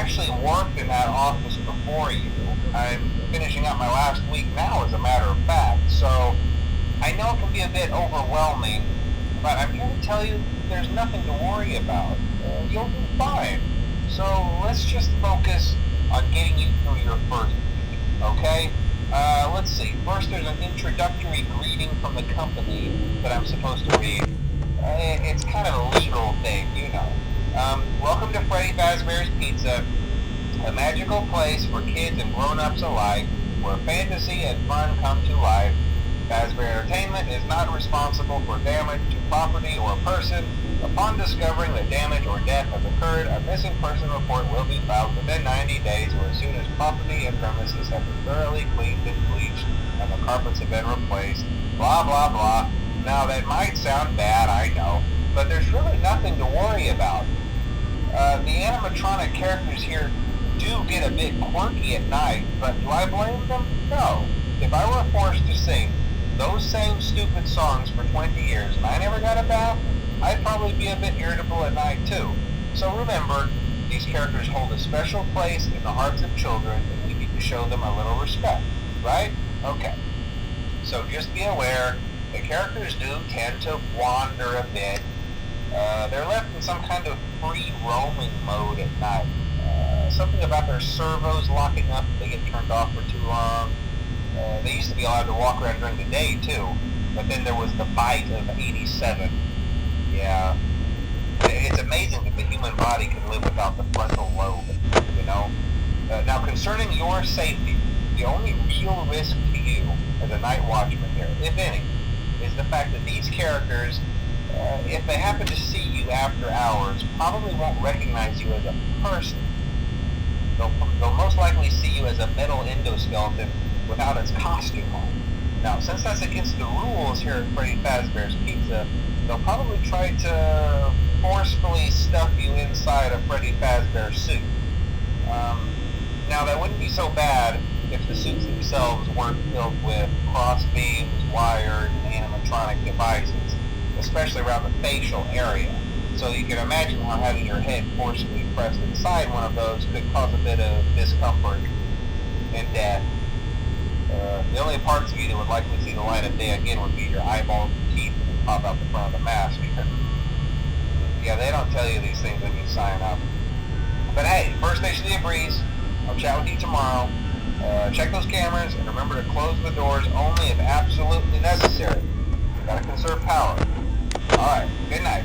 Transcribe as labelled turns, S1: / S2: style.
S1: actually worked in that office before you. I'm finishing up my last week now, as a matter of fact, so I know it can be a bit overwhelming, but I'm here to tell you there's nothing to worry about. You'll be fine. So let's just focus on getting you through your first week, okay? Let's see. First, there's an introductory greeting from the company that I'm supposed to read. It's kind of a legal thing, you know. Welcome to Freddy Fazbear's Pizza, a magical place for kids and grown-ups alike, where fantasy and fun come to life. Fazbear Entertainment is not responsible for damage to property or person. Upon discovering that damage or death has occurred, a missing person report will be filed within 90 days or as soon as property and premises have been thoroughly cleaned and bleached and the carpets have been replaced. Blah, blah, blah. Now, that might sound bad, I know, but there's really nothing to worry about. The animatronic characters here do get a bit quirky at night, but do I blame them? No. If I were forced to sing those same stupid songs for 20 years and I never got a bath, I'd probably be a bit irritable at night too. So remember, these characters hold a special place in the hearts of children and we need to show them a little respect, right? Okay. So just be aware, the characters do tend to wander a bit. They're left in some kind of free roaming mode at night. Something about their servos locking up if they get turned off for too long. They used to be allowed to walk around during the day too, but then there was the bite of 87. Yeah, it's amazing that the human body can live without the frontal lobe, you know? Now, concerning your safety, the only real risk to you as a night watchman here, if any, is the fact that these characters, if they happen to see you after hours, probably won't recognize you as a person. They'll most likely see you as a metal endoskeleton without its costume on. Now, since that's against the rules here at Freddy Fazbear's Pizza, they'll probably try to forcefully stuff you inside a Freddy Fazbear suit. Now, that wouldn't be so bad if the suits themselves weren't filled with cross beams, wires, and animatronic devices, especially around the facial area. So you can imagine how having your head forcefully pressed inside one of those could cause a bit of discomfort and death. The only parts of you that would likely see the light of day again would be your eyeballs and teeth that pop out the front of the mask. Yeah, they don't tell you these things when you sign up. But hey, first station of the breeze. I'll chat with you tomorrow. Check those cameras and remember to close the doors only if absolutely necessary. Gotta conserve power. Alright, good night.